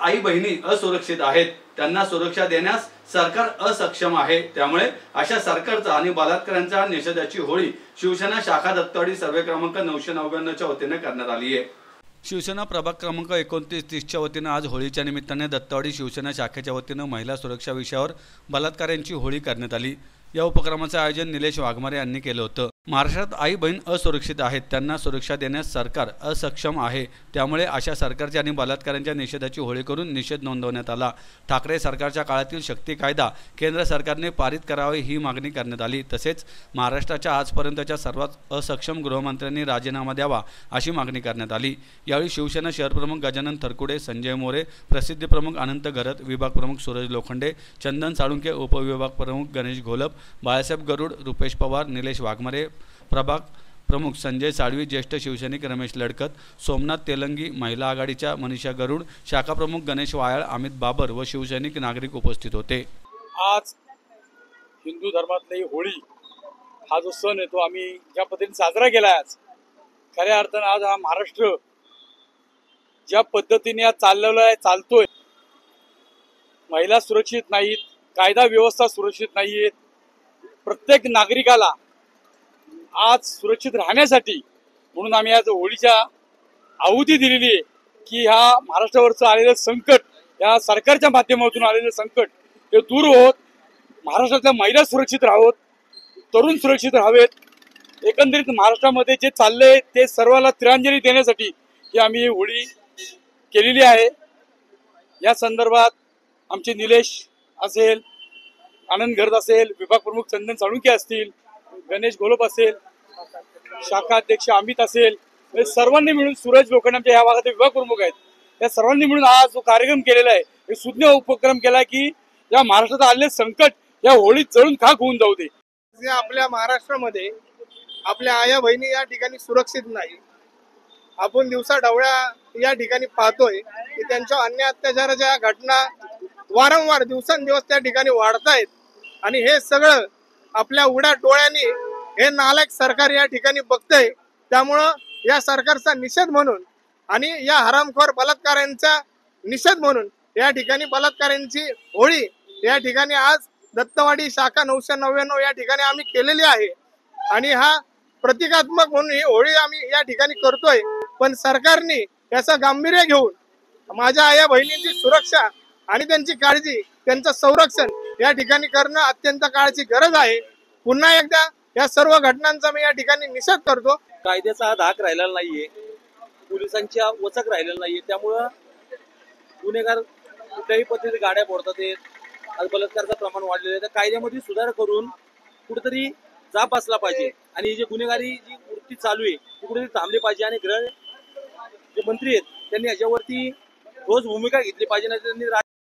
आई बहिणी असुरक्षित आहेत, त्यांना सुरक्षा देण्यास सरकार असक्षम आहे। त्यामुळे अशा सरकारचा आणि बलात्कारांच्या निषेधाची होळी शिवसेना शाखा दत्तवाडी सर्वे क्रमांक 999 च्या वतीने करण्यात आली आहे। शिवसेना प्रभाग क्रमांक 29-30च्या वतीने आज होळीच्या निमित्ताने दत्तवाडी शिवसेना शाखेच्या वतीने महिला सुरक्षा विषयावर बलात्कारांची होळी करण्यात आली। या उपक्रमाचे आयोजन निलेश वाघमारे यांनी केले होते। महाराष्ट्रात आई बहीण असुरक्षित आहेत, त्यांना सुरक्षा देण्यास सरकार असक्षम आहे। त्यामुळे अशा सरकारच्या आणि बलात्कारांच्या निषेधाची होळी करून निषेध नोंदवण्यात आला। ठाकरे सरकारच्या काळातील शक्ती कायदा केंद्र सरकारने पारित करावे ही मागणी करण्यात आली। तसेच महाराष्ट्राच्या आजपर्यंतच्या सर्वात असक्षम गृहमंत्र्यांनी राजीनामा द्यावा अशी मागणी करण्यात आली। यावेळी शिवसेना शहर प्रमुख गजानन थरकुडे, संजय मोरे, प्रसिद्धी प्रमुख अनंत घरत, विभाग प्रमुख सूरज लोखंडे, चंदन साळुंके, उपविभाग प्रमुख गणेश घोलप, बाळासाहेब गरुड, रुपेश पवार, निलेश वाघमारे, प्रभाग प्रमुख संजय साळवी, ज्येष्ठ शिवसैनिक रमेश लडकत, सोमनाथ तेलंगी, महिला आघाडीच्या मनीषा गरुड, शाखा प्रमुख गणेश वायाळ, अमित बाबर व शिवसैनिक नागरिक उपस्थित होते। आज हिंदू धर्मातली होळी हा जो सण आहे तो आम्ही ज्या पद्धतीने साजरा केला आज खऱ्या अर्थाने आज हा महाराष्ट्र ज्या पद्धतीने आज चालतोय, महिला सुरक्षित नाहीत, कायदा व्यवस्था सुरक्षित नाहीये। प्रत्येक नागरिकाला आज सुरक्षित राहण्यासाठी म्हणून आम्ही आज होळीच्या आहुती दिलेली आहे की ह्या महाराष्ट्रावरचं आलेलं संकट, या सरकारच्या माध्यमातून आलेलं संकट हे दूर होत, महाराष्ट्रातल्या महिला सुरक्षित राहावत, तरुण सुरक्षित राहावेत। एकंदरीत महाराष्ट्रामध्ये जे चाललंय ते सर्वांना तिलांजली देण्यासाठी ही आम्ही होळी केलेली आहे। या संदर्भात आमचे निलेश असेल, आनंद घरत असेल, विभाग प्रमुख चंदन साळुंके असतील, गणेश घोलप असेल, शाखा अध्यक्ष अमित असेल, सर्वांनी मिळून, सूरज लोखंडे आमच्या या भागाचे विभाग प्रमुख आहेत, या सर्वांनी मिळून हा जो कार्यक्रम केलेला आहे हे सुज्ञ उपक्रम केला की या महाराष्ट्रात आलेले संकट या होळीत जळून खाक होऊन जाऊ दे। आपल्या महाराष्ट्रामध्ये आपल्या आया बहिणी या ठिकाणी सुरक्षित नाही। आपण दिवसा ढवळ्या या ठिकाणी पाहतोय की त्यांच्या अन्याय अत्याचाराच्या घटना वारंवार दिवसेंदिवस त्या ठिकाणी वाढतायत आणि हे सगळं आपल्या उघड्या डोळ्यांनी हे नालायक सरकार या ठिकाणी बघतंय। त्यामुळं या सरकारचा निषेध म्हणून आणि या हरामखोर बलात्कारांचा निषेध म्हणून या ठिकाणी बलात्कारांची होळी या ठिकाणी आज दत्तवाडी शाखा 999 या ठिकाणी आम्ही केलेली आहे आणि हा प्रतिकात्मक म्हणून ही होळी आम्ही या ठिकाणी करतोय। पण सरकारने याचं गांभीर्य घेऊन माझ्या आया बहिणींची सुरक्षा आणि त्यांची काळजी, त्यांचं संरक्षण या ठिकाणी करणं अत्यंत काळाची गरज आहे। पुन्हा एकदा या सर्व घटनांचा मी या ठिकाणी निषेध करतो। कायद्याचा धाक राहिलेला नाहीये, पोलिसांच्या वचक राहिलेला नाहीये, त्यामुळं गुन्हेगार कुठल्याही पद्धतीने गाड्या फोडतात, आज बलात्काराचं प्रमाण वाढलेलं आहे। तर कायद्यामध्ये सुधारणा करून कुठेतरी जाप असला पाहिजे आणि जे गुन्हेगारी जी वृत्ती चालू आहे ती कुठेतरी थांबली पाहिजे आणि गृह जे मंत्री आहेत त्यांनी याच्यावरती ठोस भूमिका घेतली पाहिजे। नाही त्यांनी